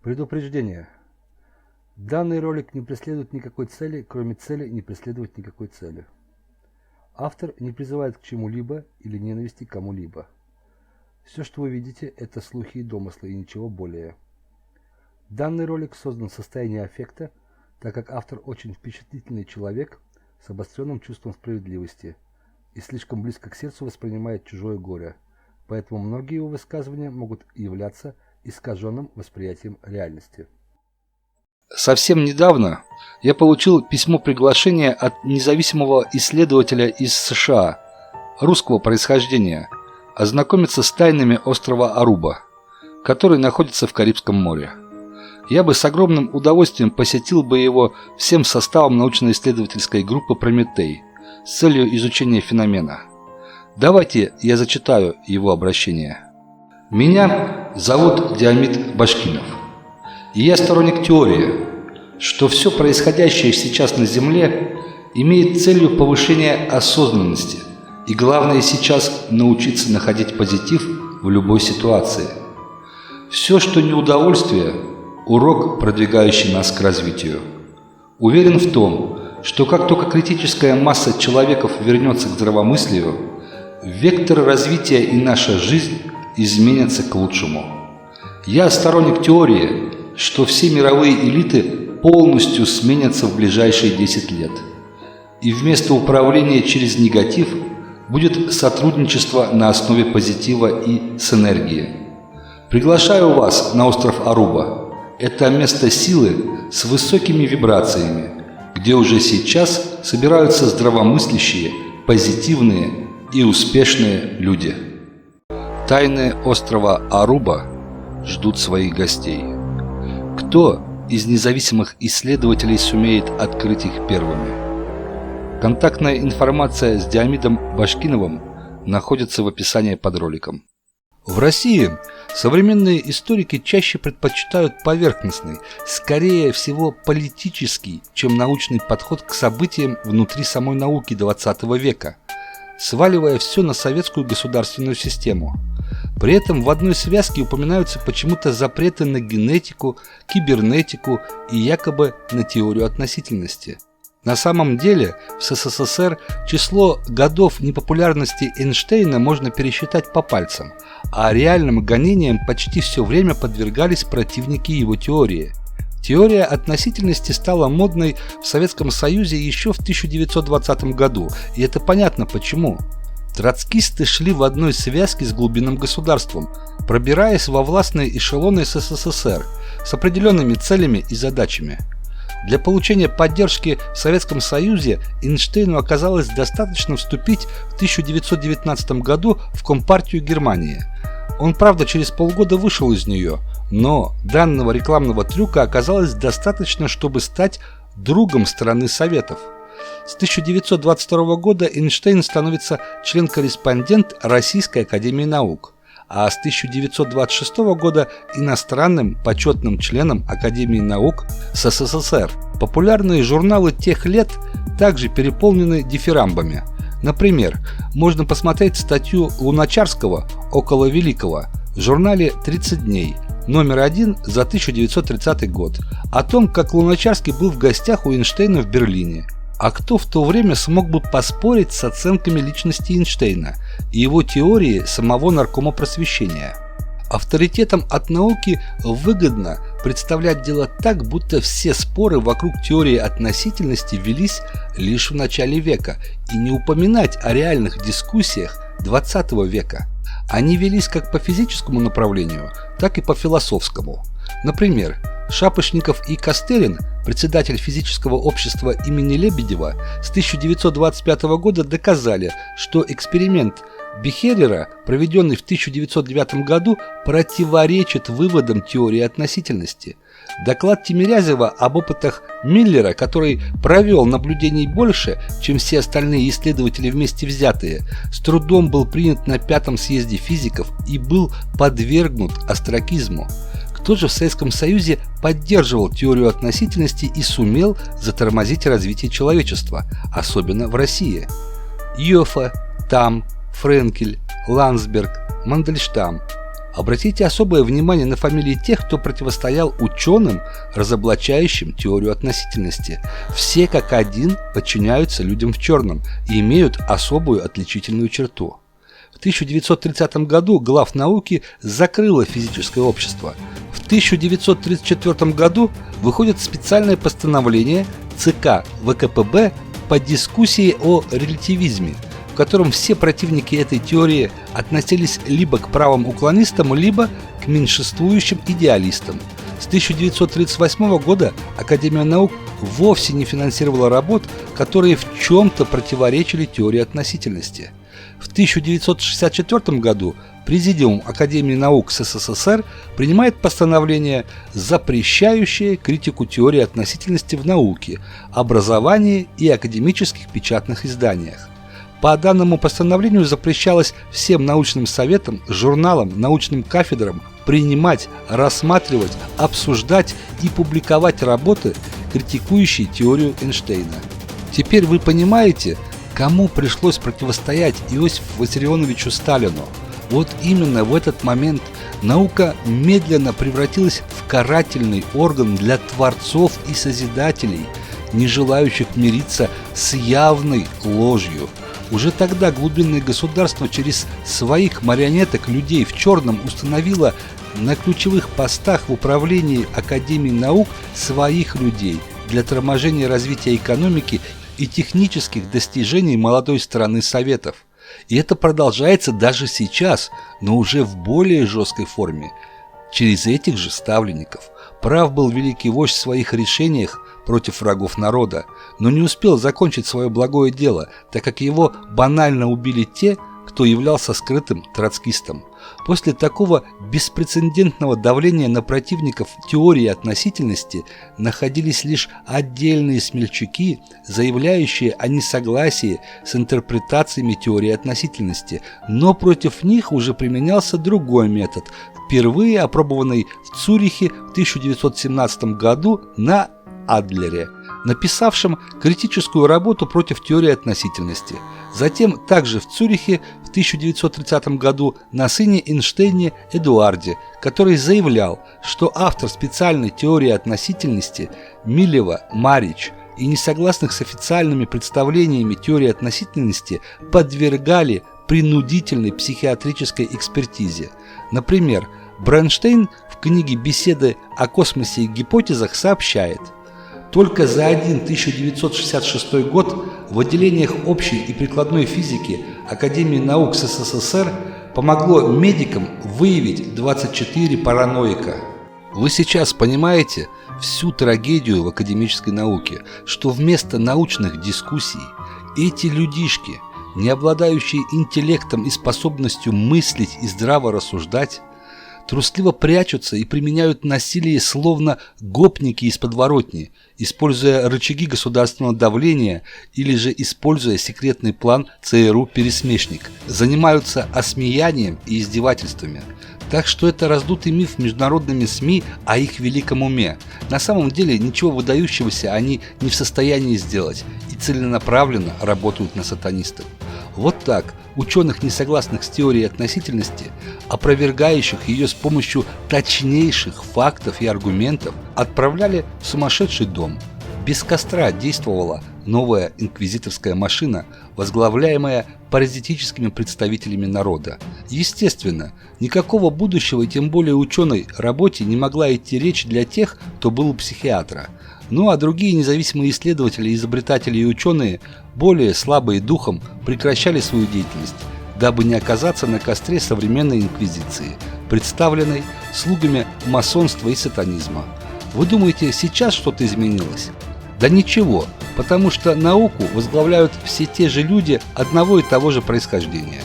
Предупреждение. Данный ролик не преследует никакой цели, кроме цели не преследовать никакой цели. Автор не призывает к чему-либо или ненависти к кому-либо. Все, что вы видите, это слухи и домыслы, и ничего более. Данный ролик создан в состоянии аффекта, так как автор очень впечатлительный человек с обостренным чувством справедливости и слишком близко к сердцу воспринимает чужое горе, поэтому многие его высказывания могут являться искаженным восприятием реальности. Совсем недавно я получил письмо приглашения от независимого исследователя из США, русского происхождения, ознакомиться с тайнами острова Аруба, который находится в Карибском море. Я бы с огромным удовольствием посетил бы его всем составом научно-исследовательской группы «Прометей» с целью изучения феномена. Давайте я зачитаю его обращение. Меня зовут Диамид Башкинов, и я сторонник теории, что все происходящее сейчас на Земле имеет целью повышения осознанности, и главное сейчас научиться находить позитив в любой ситуации. Все, что не удовольствие, урок, продвигающий нас к развитию. Уверен в том, что как только критическая масса человеков вернется к здравомыслию, вектор развития и наша жизнь изменятся к лучшему. Я сторонник теории, что все мировые элиты полностью сменятся в ближайшие 10 лет. И вместо управления через негатив будет сотрудничество на основе позитива и синергии. Приглашаю вас на остров Аруба. Это место силы с высокими вибрациями, где уже сейчас собираются здравомыслящие, позитивные и успешные люди. Тайны острова Аруба ждут своих гостей. Кто из независимых исследователей сумеет открыть их первыми? Контактная информация с Диамидом Башкиновым находится в описании под роликом. В России современные историки чаще предпочитают поверхностный, скорее всего политический, чем научный подход к событиям внутри самой науки XX века, сваливая все на советскую государственную систему. При этом в одной связке упоминаются почему-то запреты на генетику, кибернетику и якобы на теорию относительности. На самом деле в СССР число годов непопулярности Эйнштейна можно пересчитать по пальцам, а реальным гонениям почти все время подвергались противники его теории. Теория относительности стала модной в Советском Союзе еще в 1920 году, и это понятно почему. Троцкисты шли в одной связке с глубинным государством, пробираясь во властные эшелоны СССР с определенными целями и задачами. Для получения поддержки в Советском Союзе Эйнштейну оказалось достаточно вступить в 1919 году в Компартию Германии. Он, правда, через полгода вышел из нее, но данного рекламного трюка оказалось достаточно, чтобы стать другом страны Советов. С 1922 года Эйнштейн становится член-корреспондент Российской академии наук, а с 1926 года иностранным почетным членом Академии наук СССР. Популярные журналы тех лет также переполнены дифирамбами. Например, можно посмотреть статью Луначарского «Около Великого» в журнале «30 дней», номер 1 за 1930 год, о том, как Луначарский был в гостях у Эйнштейна в Берлине. А кто в то время смог бы поспорить с оценками личности Эйнштейна и его теории самого наркома просвещения? Авторитетам от науки выгодно представлять дело так, будто все споры вокруг теории относительности велись лишь в начале века, и не упоминать о реальных дискуссиях XX века. Они велись как по физическому направлению, так и по философскому. Например, Шапошников и Костелин, председатель физического общества имени Лебедева, с 1925 года доказали, что эксперимент Бехерера, проведенный в 1909 году, противоречит выводам теории относительности. Доклад Тимирязева об опытах Миллера, который провел наблюдений больше, чем все остальные исследователи вместе взятые, с трудом был принят на 5-м съезде физиков и был подвергнут остракизму. Кто же в Советском Союзе поддерживал теорию относительности и сумел затормозить развитие человечества, особенно в России? Йоффе, Там, Френкель, Ландсберг, Мандельштам. Обратите особое внимание на фамилии тех, кто противостоял ученым, разоблачающим теорию относительности. Все как один подчиняются людям в черном и имеют особую отличительную черту. В 1930 году главнауки закрыло физическое общество. В 1934 году выходит специальное постановление ЦК ВКПБ по дискуссии о релятивизме, в котором все противники этой теории относились либо к правым уклонистам, либо к меньшинствующим идеалистам. С 1938 года Академия наук вовсе не финансировала работ, которые в чем-то противоречили теории относительности. В 1964 году Президиум Академии наук СССР принимает постановление, запрещающее критику теории относительности в науке, образовании и академических печатных изданиях. По данному постановлению запрещалось всем научным советам, журналам, научным кафедрам принимать, рассматривать, обсуждать и публиковать работы, критикующие теорию Эйнштейна. Теперь вы понимаете, кому пришлось противостоять Иосифу Виссарионовичу Сталину. Вот именно в этот момент наука медленно превратилась в карательный орган для творцов и созидателей, не желающих мириться с явной ложью. Уже тогда глубинное государство через своих марионеток людей в черном установило на ключевых постах в управлении Академией наук своих людей для торможения развития экономики и технических достижений молодой страны Советов. И это продолжается даже сейчас, но уже в более жесткой форме. Через этих же ставленников прав был великий вождь в своих решениях против врагов народа, но не успел закончить свое благое дело, так как его банально убили те, кто являлся скрытым троцкистом. После такого беспрецедентного давления на противников теории относительности находились лишь отдельные смельчаки, заявляющие о несогласии с интерпретациями теории относительности, но против них уже применялся другой метод, впервые опробованный в Цюрихе в 1917 году на Адлере, написавшим критическую работу против теории относительности. Затем также в Цюрихе в 1930 году на сыне Эйнштейне Эдуарде, который заявлял, что автор специальной теории относительности Милева, Марич и несогласных с официальными представлениями теории относительности подвергали принудительной психиатрической экспертизе. Например, Бронштейн в книге «Беседы о космосе и гипотезах» сообщает: только за один 1966 год в отделениях общей и прикладной физики Академии наук СССР помогло медикам выявить 24 параноика. Вы сейчас понимаете всю трагедию в академической науке, что вместо научных дискуссий эти людишки, не обладающие интеллектом и способностью мыслить и здраво рассуждать, трусливо прячутся и применяют насилие словно гопники из подворотни, используя рычаги государственного давления или же используя секретный план ЦРУ «Пересмешник», занимаются осмеянием и издевательствами. Так что это раздутый миф международными СМИ о их великом уме. На самом деле ничего выдающегося они не в состоянии сделать и целенаправленно работают на сатанистов. Вот так ученых, не согласных с теорией относительности, опровергающих ее с помощью точнейших фактов и аргументов, отправляли в сумасшедший дом. Без костра действовала новая инквизиторская машина, возглавляемая паразитическими представителями народа. Естественно, никакого будущего и тем более ученой работе не могла идти речь для тех, кто был у психиатра. Ну а другие независимые исследователи, изобретатели и ученые, более слабые духом, прекращали свою деятельность, дабы не оказаться на костре современной инквизиции, представленной слугами масонства и сатанизма. Вы думаете, сейчас что-то изменилось? Да ничего, потому что науку возглавляют все те же люди одного и того же происхождения.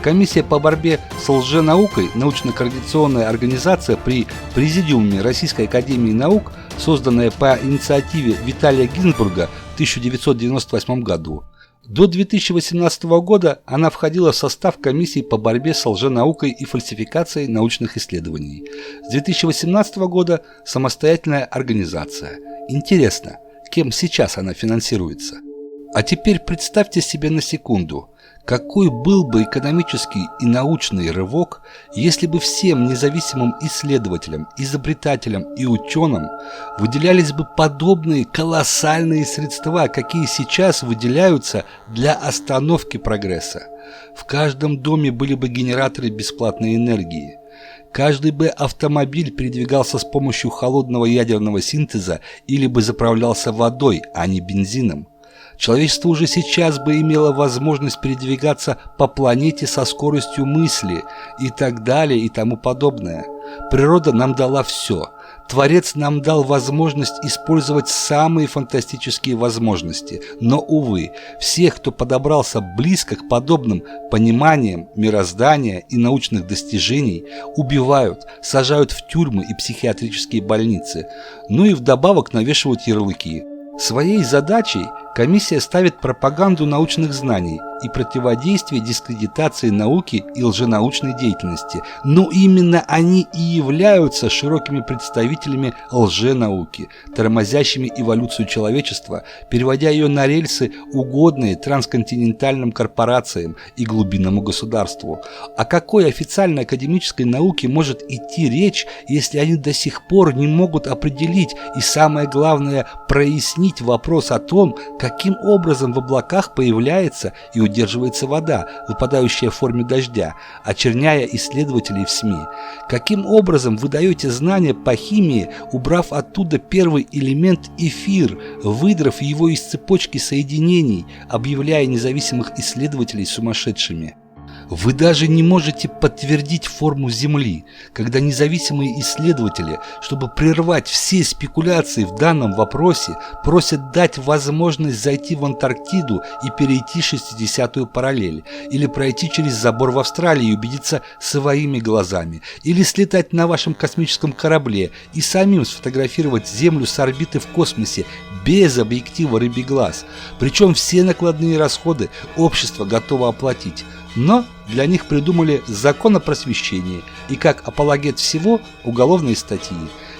Комиссия по борьбе с лженаукой, научно-координационная организация при Президиуме Российской академии наук, созданная по инициативе Виталия Гинзбурга в 1998 году. До 2018 года она входила в состав комиссии по борьбе с лженаукой и фальсификацией научных исследований. С 2018 года самостоятельная организация. Интересно, кем сейчас она финансируется? А теперь представьте себе на секунду, Какой был бы экономический и научный рывок, если бы всем независимым исследователям, изобретателям и ученым выделялись бы подобные колоссальные средства, какие сейчас выделяются для остановки прогресса. В каждом доме были бы генераторы бесплатной энергии. Каждый бы автомобиль передвигался с помощью холодного ядерного синтеза или бы заправлялся водой, а не бензином. Человечество уже сейчас бы имело возможность передвигаться по планете со скоростью мысли и так далее и тому подобное. Природа нам дала все. Творец нам дал возможность использовать самые фантастические возможности. Но, увы, всех, кто подобрался близко к подобным пониманиям мироздания и научных достижений, убивают, сажают в тюрьмы и психиатрические больницы. Ну и вдобавок навешивают ярлыки. Своей задачей комиссия ставит пропаганду научных знаний и противодействие дискредитации науки и лженаучной деятельности. Но именно они и являются широкими представителями лженауки, тормозящими эволюцию человечества, переводя ее на рельсы, угодные трансконтинентальным корпорациям и глубинному государству. О какой официальной академической науке может идти речь, если они до сих пор не могут определить и, самое главное, прояснить вопрос о том, каким образом в облаках появляется и удерживается вода, выпадающая в форме дождя, очерняя исследователей в СМИ? Каким образом вы даете знания по химии, убрав оттуда первый элемент эфир, выдрав его из цепочки соединений, объявляя независимых исследователей сумасшедшими? Вы даже не можете подтвердить форму Земли, когда независимые исследователи, чтобы прервать все спекуляции в данном вопросе, просят дать возможность зайти в Антарктиду и перейти 60-ю параллель, или пройти через забор в Австралии и убедиться своими глазами, или слетать на вашем космическом корабле и самим сфотографировать Землю с орбиты в космосе без объектива рыбий глаз. Причем все накладные расходы общество готово оплатить. Но для них придумали закон о просвещении и, как апологет всего, уголовные статьи.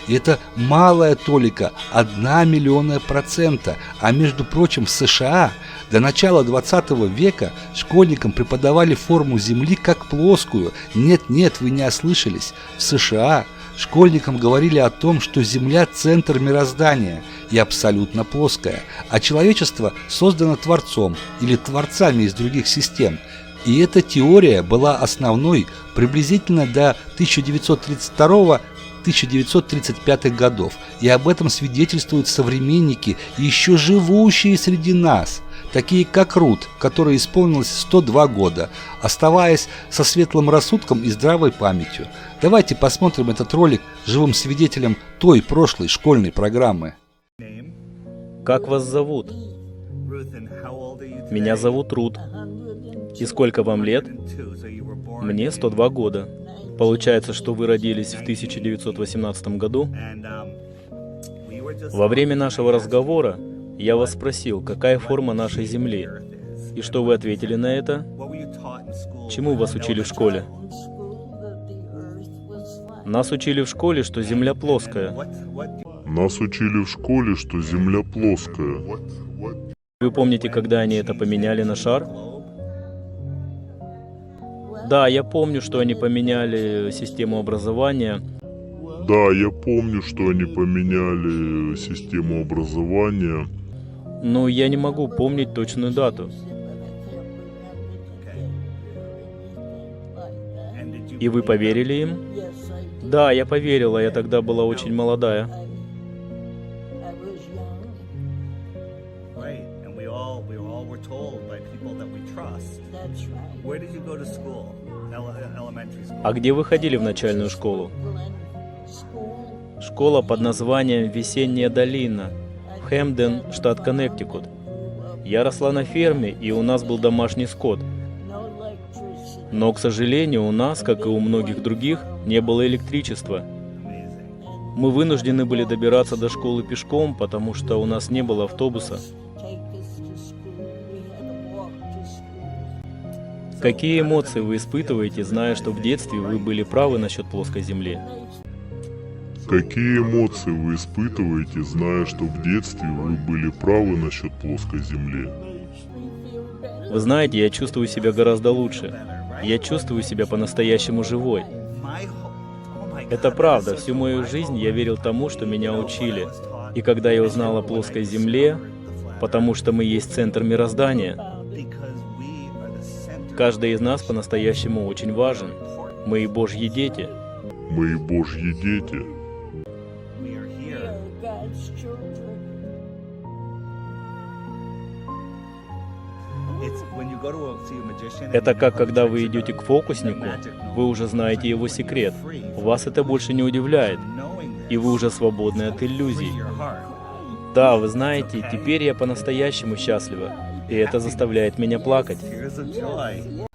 И это малая толика, 1 миллионная процента. А между прочим, в США до начала 20 века школьникам преподавали форму Земли как плоскую. Нет, вы не ослышались. В США школьникам говорили о том, что Земля – центр мироздания и абсолютно плоская, а человечество создано Творцом или творцами из других систем. И эта теория была основной приблизительно до 1932-1935 годов. И об этом свидетельствуют современники, еще живущие среди нас, такие как Рут, которой исполнилось 102 года, оставаясь со светлым рассудком и здравой памятью. Давайте посмотрим этот ролик живым свидетелем той прошлой школьной программы. Как вас зовут? Меня зовут Рут. И сколько вам лет? Мне 102 года. Получается, что вы родились в 1918 году? Во время нашего разговора я вас спросил, какая форма нашей Земли. И что вы ответили на это? Чему вас учили в школе? Нас учили в школе, что Земля плоская. Нас учили в школе, что Земля плоская. Вы помните, когда они это поменяли на шар? Да, я помню, что они поменяли систему образования. Да, я помню, что они поменяли систему образования. Но я не могу помнить точную дату. И вы поверили им? Да, я поверила, я тогда была очень молодая. А где вы ходили в начальную школу? Школа под названием «Весенняя долина» в Хэмден, штат Коннектикут. Я росла на ферме, и у нас был домашний скот. Но, к сожалению, у нас, как и у многих других, не было электричества. Мы вынуждены были добираться до школы пешком, потому что у нас не было автобуса. Какие эмоции вы испытываете, зная, что в детстве вы были правы насчет плоской Земли? Какие эмоции вы испытываете, зная, что в детстве вы были правы насчет плоской Земли? Вы знаете, я чувствую себя гораздо лучше. Я чувствую себя по-настоящему живой. Это правда. Всю мою жизнь я верил тому, что меня учили. И когда я узнал о плоской Земле, потому что мы есть центр мироздания, каждый из нас по-настоящему очень важен. Мы и Божьи дети. Мы и Божьи дети. Это как когда вы идете к фокуснику, вы уже знаете его секрет. Вас это больше не удивляет, и вы уже свободны от иллюзий. Да, вы знаете, теперь я по-настоящему счастлива, и это заставляет меня плакать.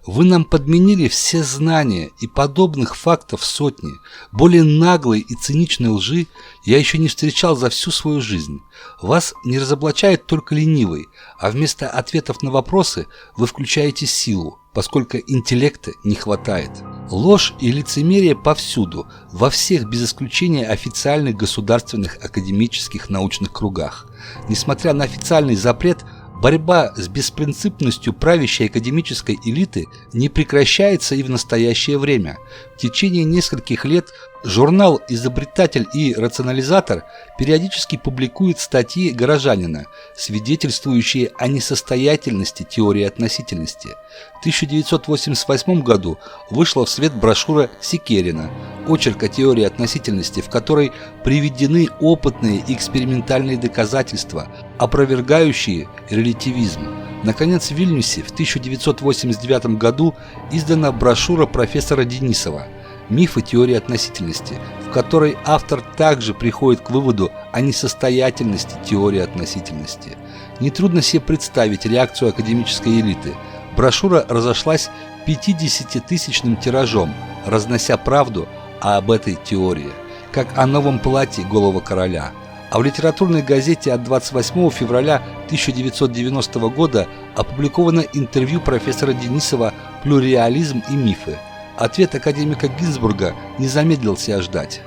Вы нам подменили все знания, и подобных фактов сотни. Более наглой и циничной лжи я еще не встречал за всю свою жизнь. Вас не разоблачает только ленивый, а вместо ответов на вопросы вы включаете силу, поскольку интеллекта не хватает. Ложь и лицемерие повсюду, во всех без исключения официальных государственных академических научных кругах. Несмотря на официальный запрет, борьба с беспринципностью правящей академической элиты не прекращается и в настоящее время. В течение нескольких лет журнал «Изобретатель и рационализатор» периодически публикует статьи Горожанина, свидетельствующие о несостоятельности теории относительности. В 1988 году вышла в свет брошюра Секерина «Очерк о теории относительности», в которой приведены опытные и экспериментальные доказательства, опровергающие релятивизм. Наконец, в Вильнюсе в 1989 году издана брошюра профессора Денисова «Мифы теории относительности», в которой автор также приходит к выводу о несостоятельности теории относительности. Нетрудно себе представить реакцию академической элиты. Брошюра разошлась 50-тысячным тиражом, разнося правду об этой теории, как о новом платье голого короля. А в литературной газете от 28 февраля 1990 года опубликовано интервью профессора Денисова «Плюреализм и мифы». Ответ академика Гинзбурга не замедлил себя ждать.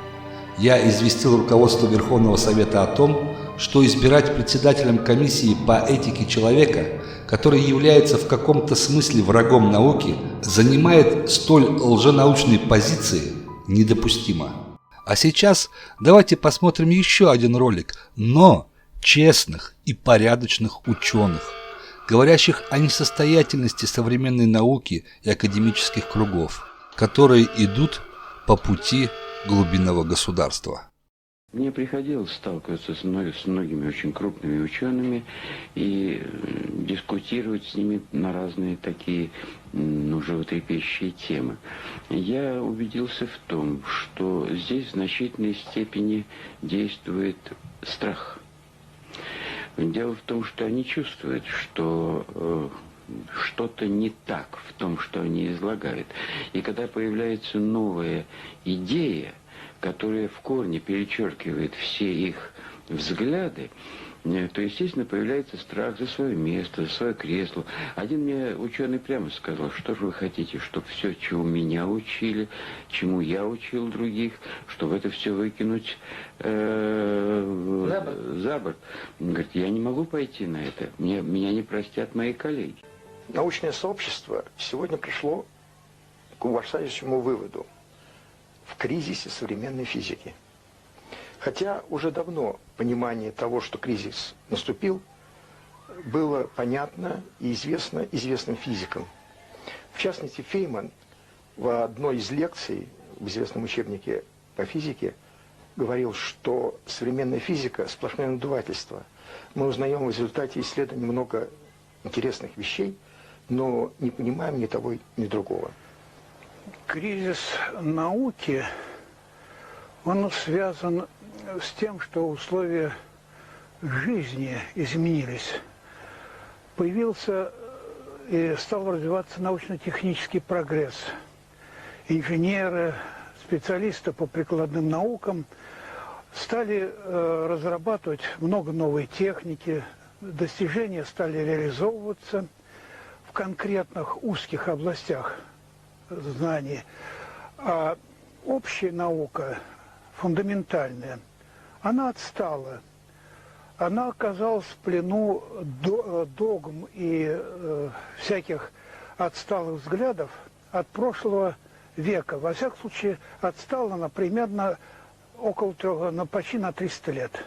Я известил руководство Верховного Совета о том, что избирать председателем комиссии по этике человека, который является в каком-то смысле врагом науки, занимает столь лженаучные позиции, недопустимо. А сейчас давайте посмотрим еще один ролик, но честных и порядочных ученых, говорящих о несостоятельности современной науки и академических кругов, которые идут по пути глубинного государства. Мне приходилось сталкиваться с многими очень крупными учеными и дискутировать с ними на разные такие животрепещущие темы. Я убедился в том, что здесь в значительной степени действует страх. Дело в том, что они чувствуют, что что-то не так в том, что они излагают. И когда появляется новая идея, которая в корне перечеркивает все их взгляды, то, естественно, появляется страх за свое место, за свое кресло. Один мне ученый прямо сказал: что же вы хотите, чтобы все, чему меня учили, чему я учил других, чтобы это все выкинуть за борт? Он говорит: я не могу пойти на это, меня не простят мои коллеги. Научное сообщество сегодня пришло к ужасающему выводу в кризисе современной физики. Хотя уже давно понимание того, что кризис наступил, было понятно и известно известным физикам. В частности, Фейман в одной из лекций в известном учебнике по физике говорил, что современная физика – сплошное надувательство. Мы узнаем в результате исследований много интересных вещей, но не понимаем ни того, ни другого. Кризис науки, он связан с тем, что условия жизни изменились. Появился и стал развиваться научно-технический прогресс. Инженеры, специалисты по прикладным наукам стали разрабатывать много новой техники, достижения стали реализовываться в конкретных узких областях знаний. А общая наука, фундаментальная, она отстала. она оказалась в плену догм и всяких отсталых взглядов от прошлого века. Во всяком случае, отстала она примерно почти на 300 лет.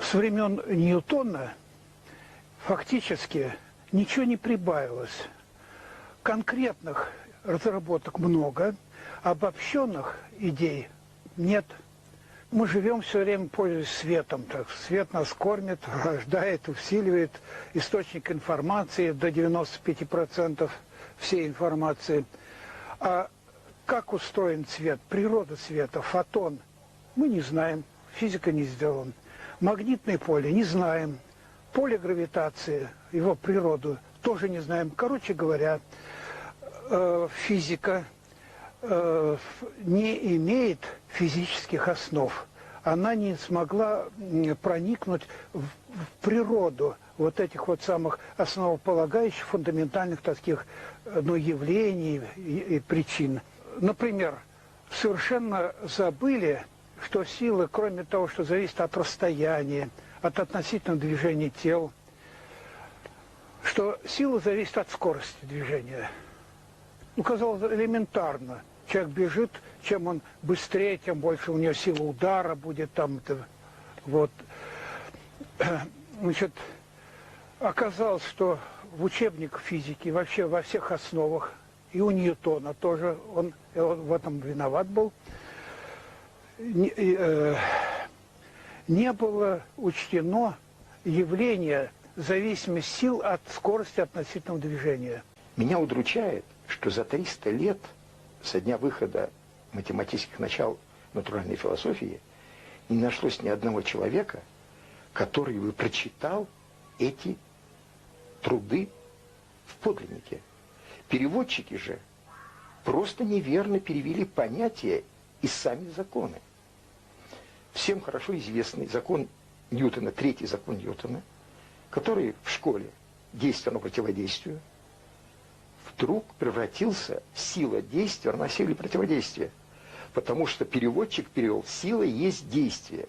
С времен Ньютона фактически ничего не прибавилось. Конкретных разработок много, обобщенных идей нет. Мы живем все время, пользуясь светом. Так, свет нас кормит, рождает, усиливает источник информации до 95% всей информации. А как устроен цвет, природа света, фотон, мы не знаем, физика не сделана. Магнитное поле не знаем, поле гравитации, его природу тоже не знаем. Короче говоря, физика не имеет физических основ. Она не смогла проникнуть в природу вот этих вот самых основополагающих, фундаментальных таких явлений и причин. Например, совершенно забыли, что силы, кроме того, что зависит от расстояния, от относительного движения тел, что сила зависит от скорости движения. Ну, казалось, элементарно. Человек бежит, чем он быстрее, тем больше у него сила удара будет там. Вот. Значит, оказалось, что в учебниках физики, вообще во всех основах, и у Ньютона тоже, он в этом виноват был, не было учтено явление зависимости сил от скорости относительного движения. Меня удручает, что за 300 лет со дня выхода математических начал натуральной философии не нашлось ни одного человека, который бы прочитал эти труды в подлиннике. Переводчики же просто неверно перевели понятия и сами законы. Всем хорошо известный закон Ньютона, третий закон Ньютона, который в школе действие равно противодействию, вдруг превратился в сила действия равна силе противодействия. Потому что переводчик перевел «сила есть действие».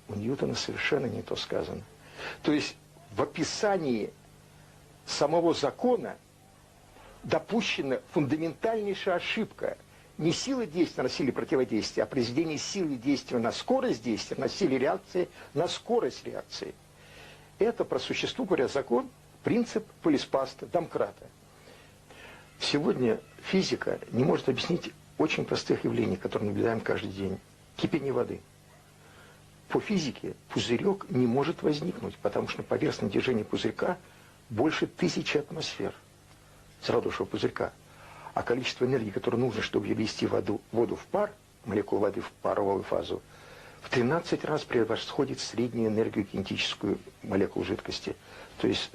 У Ньютона совершенно не то сказано. То есть в описании самого закона допущена фундаментальнейшая ошибка. Не сила действия на силе противодействия, а произведение силы действия на скорость действия, на силе реакции, на скорость реакции. Это, по существу говоря, закон, принцип полиспаста, Домкрата. Сегодня физика не может объяснить очень простых явлений, которые наблюдаем каждый день. Кипение воды. По физике пузырек не может возникнуть, потому что поверхностное движение пузырька больше 1000 атмосфер зародышевого пузырька. А количество энергии, которое нужно, чтобы ввести воду в пар, молекулу воды в паровую фазу, в 13 раз превосходит среднюю энергию кинетическую молекул жидкости. То есть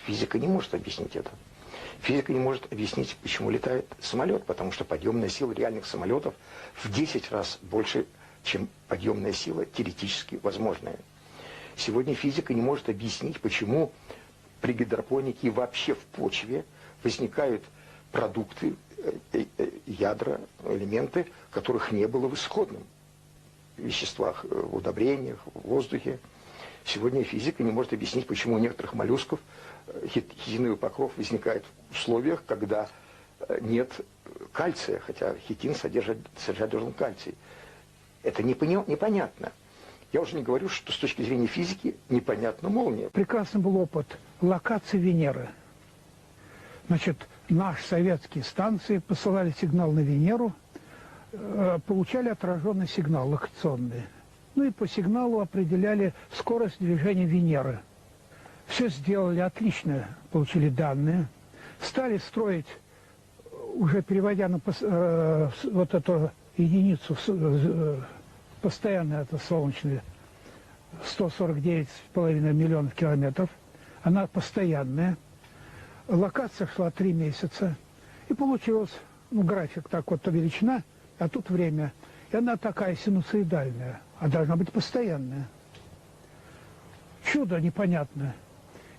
физика не может объяснить это. Физика не может объяснить, почему летает самолет, потому что подъемная сила реальных самолетов в 10 раз больше, чем подъемная сила теоретически возможная. Сегодня физика не может объяснить, почему при гидропонике и вообще в почве возникают продукты, ядра, элементы, которых не было в исходном веществах, в удобрениях, в воздухе. Сегодня физика не может объяснить, почему у некоторых моллюсков хитиновый покров возникает в условиях, когда нет кальция, хотя хитин содержать должен кальций. Это непонятно. Я уже не говорю, что с точки зрения физики непонятна молния. Прекрасный был опыт локации Венеры. Значит, наши советские станции посылали сигнал на Венеру, получали отраженный сигнал локационный. Ну и по сигналу определяли скорость движения Венеры. Все сделали отлично, получили данные. Стали строить, уже переводя на вот эту единицу, постоянно это солнечные, 149,5 миллионов километров. Она постоянная. Локация шла 3 месяца. И получилось, график так вот, величина, а тут время. И она такая синусоидальная, а должна быть постоянная. Чудо непонятное.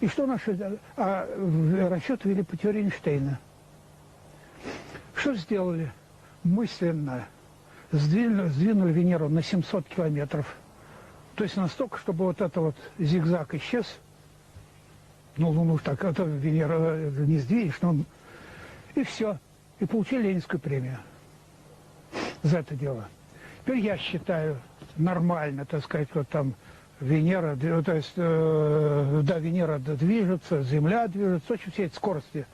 И что наши расчеты вели по теории Эйнштейна. Что сделали? Мысленно сдвинули Венеру на 700 километров То есть настолько, чтобы вот это вот зигзаг исчез, ну, Луну так, это Венера не сдвинешь, но и все. И получили Ленинскую премию за это дело. Теперь я считаю нормально, так сказать, вот там Венера, то есть, да, Венера движется, Земля движется, очень все эти скорости.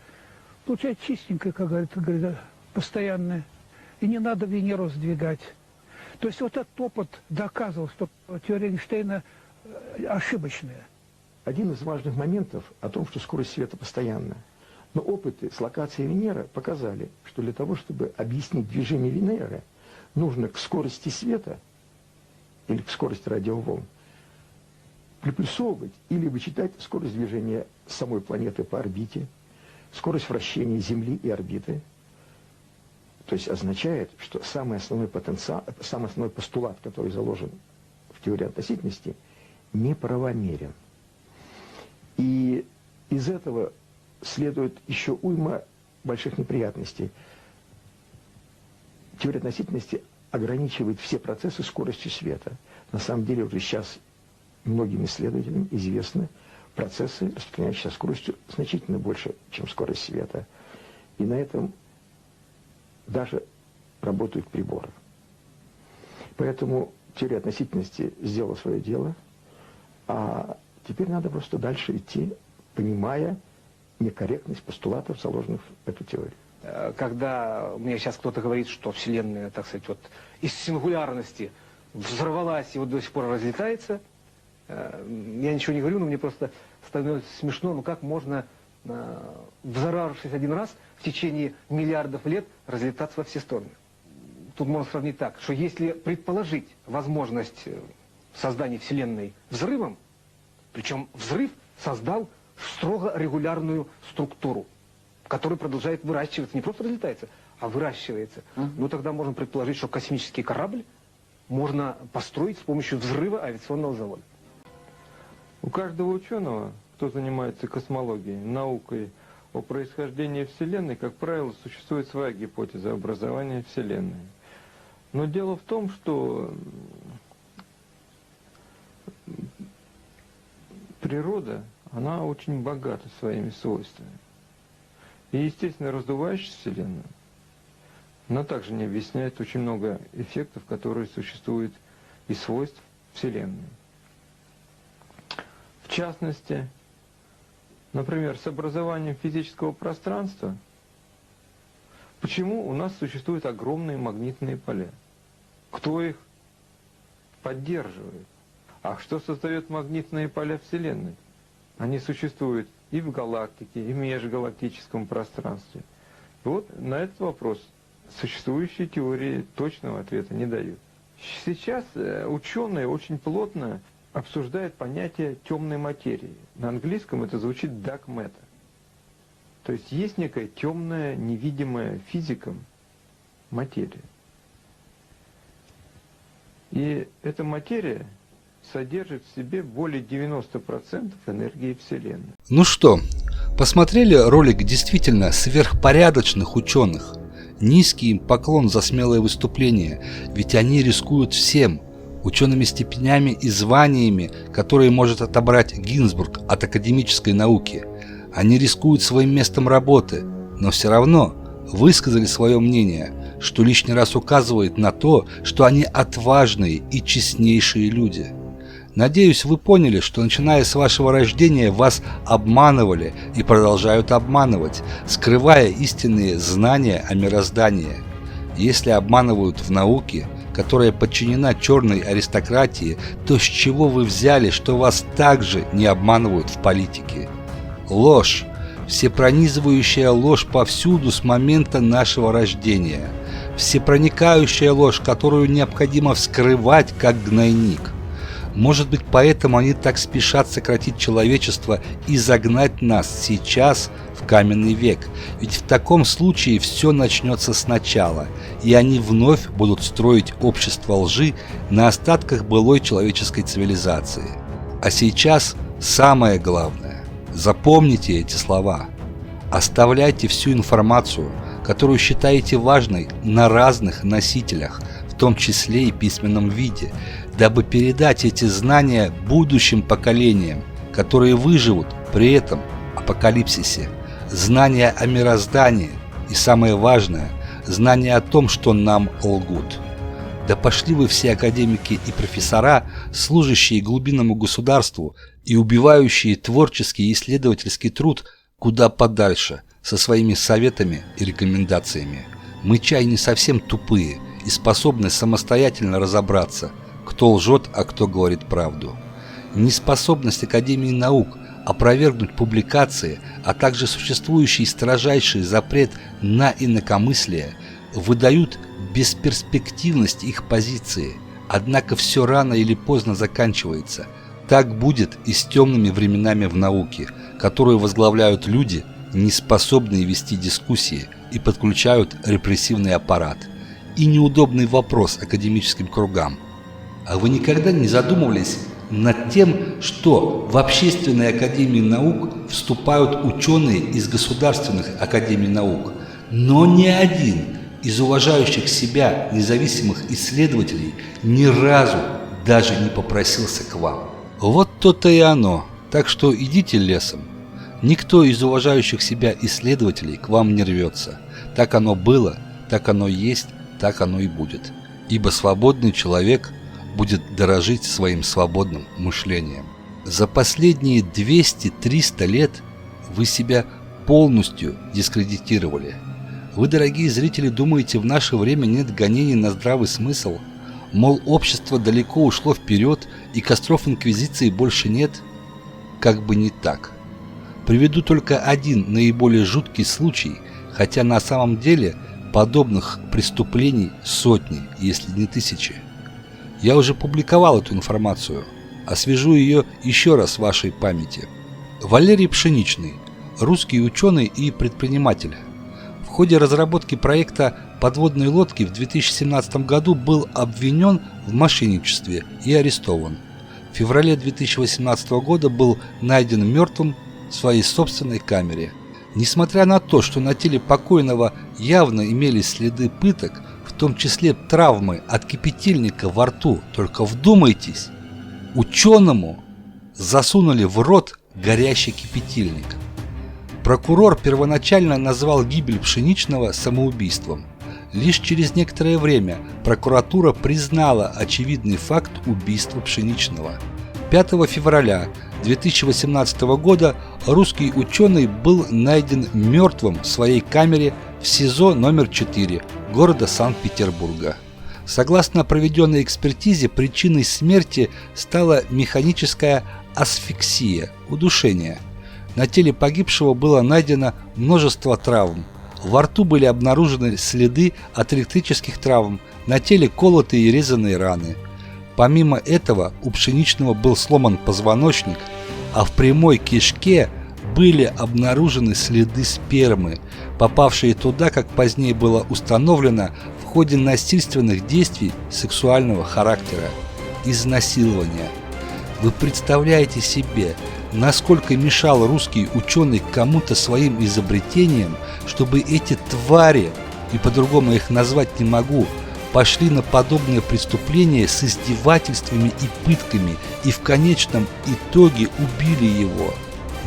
Получается чистенькая, как говорится, постоянная. И не надо Венеру сдвигать. То есть вот этот опыт доказывал, что теория Эйнштейна ошибочная. Один из важных моментов о том, что скорость света постоянна. Но опыты с локацией Венеры показали, что для того, чтобы объяснить движение Венеры, нужно к скорости света или к скорости радиоволн приплюсовывать или вычитать скорость движения самой планеты по орбите, скорость вращения Земли и орбиты. То есть означает, что самый основной постулат, который заложен в теории относительности, неправомерен. И из этого следует еще уйма больших неприятностей. Теория относительности ограничивает все процессы скоростью света. На самом деле уже сейчас многим исследователям известны процессы, распространяющиеся скоростью значительно больше, чем скорость света. И на этом даже работают приборы. Поэтому теория относительности сделала свое дело, а теперь надо просто дальше идти, понимая некорректность постулатов, заложенных в эту теорию. Когда мне сейчас кто-то говорит, что Вселенная, так сказать, вот из сингулярности взорвалась и вот до сих пор разлетается, я ничего не говорю, но мне просто становится смешно, ну как можно, взорвавшись один раз, в течение миллиардов лет разлетаться во все стороны. Тут можно сравнить так, что если предположить возможность создания Вселенной взрывом, причем взрыв создал строго регулярную структуру, которая продолжает выращиваться, не просто разлетается, а выращивается. Ну тогда можно предположить, что космический корабль можно построить с помощью взрыва авиационного завода. У каждого ученого, кто занимается космологией, наукой о происхождении Вселенной, как правило, существует своя гипотеза образования Вселенной. Но дело в том, что природа, она очень богата своими свойствами. И, естественно, раздувающаяся Вселенная, она также не объясняет очень много эффектов, которые существуют и свойств Вселенной. В частности, например, с образованием физического пространства, почему у нас существуют огромные магнитные поля? Кто их поддерживает? А что создает магнитные поля Вселенной? Они существуют и в галактике, и в межгалактическом пространстве. И вот на этот вопрос существующие теории точного ответа не дают. Сейчас ученые очень плотно обсуждают понятие темной материи. На английском это звучит dark matter. То есть некая темная, невидимая физикам материя. И эта материя содержит в себе более 90% энергии Вселенной. Ну что, посмотрели ролик действительно сверхпорядочных ученых? Низкий им поклон за смелое выступление, ведь они рискуют всем, учеными степенями и званиями, которые может отобрать Гинзбург от академической науки. Они рискуют своим местом работы, но все равно высказали свое мнение, что лишний раз указывает на то, что они отважные и честнейшие люди. Надеюсь, вы поняли, что начиная с вашего рождения вас обманывали и продолжают обманывать, скрывая истинные знания о мироздании. Если обманывают в науке, которая подчинена черной аристократии, то с чего вы взяли, что вас также не обманывают в политике? Ложь, всепронизывающая ложь повсюду с момента нашего рождения, всепроникающая ложь, которую необходимо вскрывать как гнойник. Может быть, поэтому они так спешат сократить человечество и загнать нас сейчас в каменный век. Ведь в таком случае все начнется сначала, и они вновь будут строить общество лжи на остатках былой человеческой цивилизации. А сейчас самое главное. Запомните эти слова. Оставляйте всю информацию, которую считаете важной, на разных носителях, в том числе и письменном виде, дабы передать эти знания будущим поколениям, которые выживут при этом апокалипсисе. Знания о мироздании и, самое важное, знания о том, что нам лгут. Да пошли вы все академики и профессора, служащие глубинному государству и убивающие творческий и исследовательский труд куда подальше со своими советами и рекомендациями. Мы, чай, не совсем тупые и способны самостоятельно разобраться, кто лжет, а кто говорит правду. Неспособность Академии наук опровергнуть публикации, а также существующий строжайший запрет на инакомыслие выдают бесперспективность их позиции. Однако все рано или поздно заканчивается. Так будет и с темными временами в науке, которую возглавляют люди, не способные вести дискуссии и подключают репрессивный аппарат. И неудобный вопрос академическим кругам. А вы никогда не задумывались над тем, что в общественные академии наук вступают ученые из государственных академий наук, но ни один из уважающих себя независимых исследователей ни разу даже не попросился к вам? Вот то-то и оно. Так что идите лесом. Никто из уважающих себя исследователей к вам не рвется. Так оно было, так оно есть, так оно и будет. Ибо свободный человек будет дорожить своим свободным мышлением. За последние 200-300 лет вы себя полностью дискредитировали. Вы, дорогие зрители, думаете, в наше время нет гонений на здравый смысл? Мол, общество далеко ушло вперед и костров инквизиции больше нет? Как бы не так. Приведу только один наиболее жуткий случай, хотя на самом деле подобных преступлений сотни, если не тысячи. Я уже публиковал эту информацию, освежу ее еще раз в вашей памяти. Валерий Пшеничный, русский ученый и предприниматель. В ходе разработки проекта подводной лодки в 2017 году был обвинен в мошенничестве и арестован. В феврале 2018 года был найден мертвым в своей собственной камере. Несмотря на то, что на теле покойного явно имелись следы пыток, в том числе травмы от кипятильника во рту, только вдумайтесь, ученому засунули в рот горящий кипятильник. Прокурор первоначально назвал гибель Пшеничного самоубийством. Лишь через некоторое время прокуратура признала очевидный факт убийства Пшеничного. 5 февраля 2018 года русский ученый был найден мертвым в своей камере в СИЗО номер 4 города Санкт-Петербурга. Согласно проведенной экспертизе, причиной смерти стала механическая асфиксия, удушение. На теле погибшего было найдено множество травм. Во рту были обнаружены следы от электрических травм, на теле колотые и резаные раны. Помимо этого, у Пшеничного был сломан позвоночник, а в прямой кишке были обнаружены следы спермы, попавшие туда, как позднее было установлено, в ходе насильственных действий сексуального характера, изнасилования. Вы представляете себе, насколько мешал русский ученый кому-то своим изобретением, чтобы эти твари, и по-другому их назвать не могу, пошли на подобные преступления с издевательствами и пытками и в конечном итоге убили его.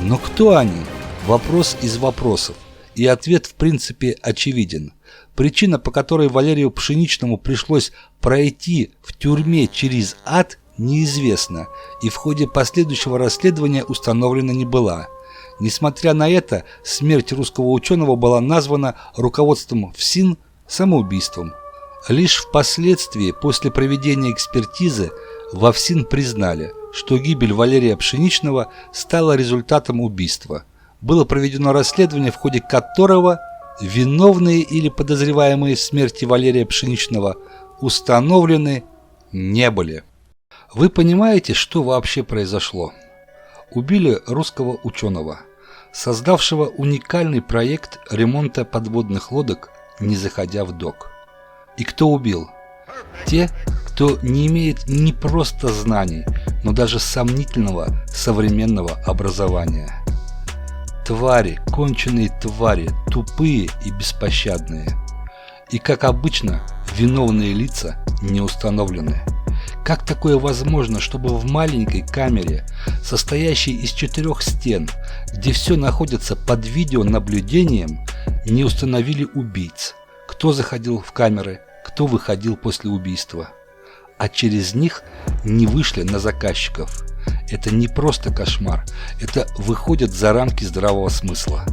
Но кто они? Вопрос из вопросов. И ответ в принципе очевиден. Причина, по которой Валерию Пшеничному пришлось пройти в тюрьме через ад, неизвестна и в ходе последующего расследования установлена не была. Несмотря на это, смерть русского ученого была названа руководством ФСИН самоубийством. Лишь впоследствии, после проведения экспертизы, во ФСИН признали, что гибель Валерия Пшеничного стала результатом убийства. Было проведено расследование, в ходе которого виновные или подозреваемые в смерти Валерия Пшеничного установлены не были. Вы понимаете, что вообще произошло? Убили русского ученого, создавшего уникальный проект ремонта подводных лодок, не заходя в док. И кто убил? Те, кто не имеет не просто знаний, но даже сомнительного современного образования. Твари, конченые твари, тупые и беспощадные. И как обычно, виновные лица не установлены. Как такое возможно, чтобы в маленькой камере, состоящей из 4 стен, где все находится под видеонаблюдением, не установили убийц? Кто заходил в камеры, кто выходил после убийства? А через них не вышли на заказчиков. Это не просто кошмар, это выходит за рамки здравого смысла.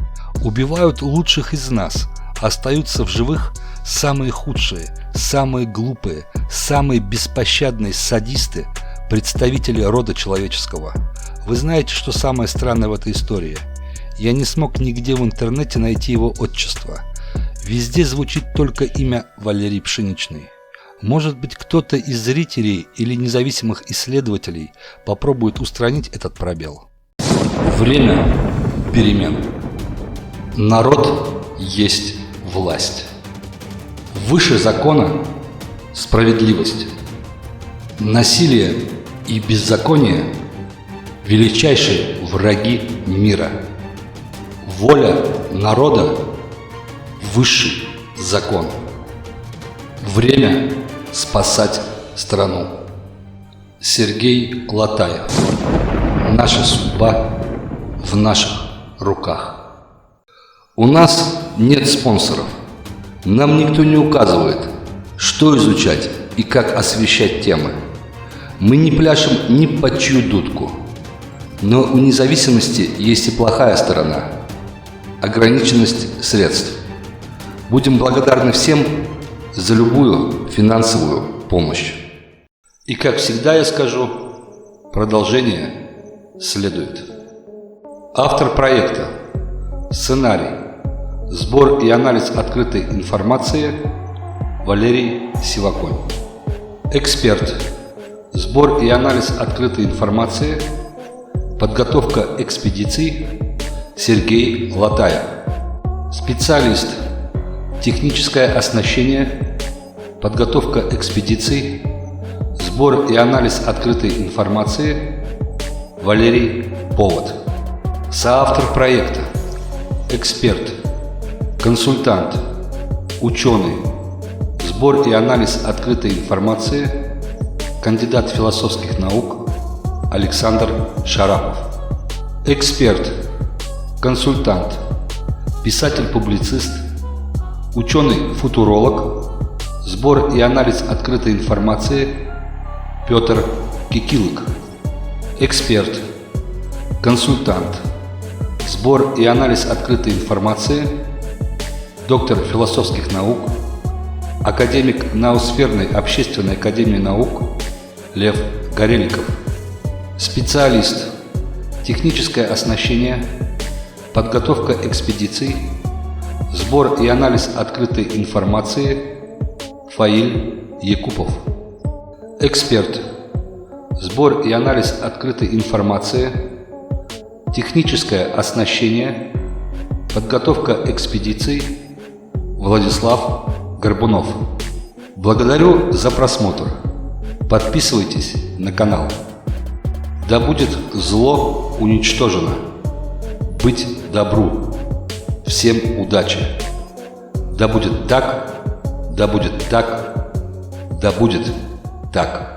Убивают лучших из нас, остаются в живых самые худшие, самые глупые, самые беспощадные садисты, представители рода человеческого. Вы знаете, что самое странное в этой истории? Я не смог нигде в интернете найти его отчество. Везде звучит только имя Валерий Пшеничный. Может быть, кто-то из зрителей или независимых исследователей попробует устранить этот пробел. Время перемен. Народ есть власть. Выше закона – справедливость. Насилие и беззаконие – величайшие враги мира. Воля народа – высший закон. Время спасать страну. Сергей Латаев. Наша судьба в наших руках. У нас нет спонсоров. Нам никто не указывает, что изучать и как освещать темы. Мы не пляшем ни под чью дудку. Но у независимости есть и плохая сторона – ограниченность средств. Будем благодарны всем за любую финансовую помощь. И как всегда я скажу, продолжение следует. Автор проекта. Сценарий. Сбор и анализ открытой информации Валерий Сиваконь. Эксперт. Сбор и анализ открытой информации. Подготовка экспедиций Сергей Латаев. Специалист. Техническое оснащение. Подготовка экспедиций. Сбор и анализ открытой информации Валерий Повод. Соавтор проекта. Эксперт. Консультант, ученый, сбор и анализ открытой информации, кандидат философских наук Александр Шарапов. Эксперт, консультант, писатель-публицист, ученый-футуролог, сбор и анализ открытой информации Петр Кикилык. Эксперт, консультант, сбор и анализ открытой информации доктор философских наук, академик Ноосферной общественной академии наук Лев Горельников. Специалист. Техническое оснащение, подготовка экспедиций, сбор и анализ открытой информации Фаиль Якупов. Эксперт. Сбор и анализ открытой информации, техническое оснащение, подготовка экспедиций Владислав Горбунов. Благодарю за просмотр. Подписывайтесь на канал. Да будет зло уничтожено. Быть добру. Всем удачи. Да будет так, да будет так, да будет так.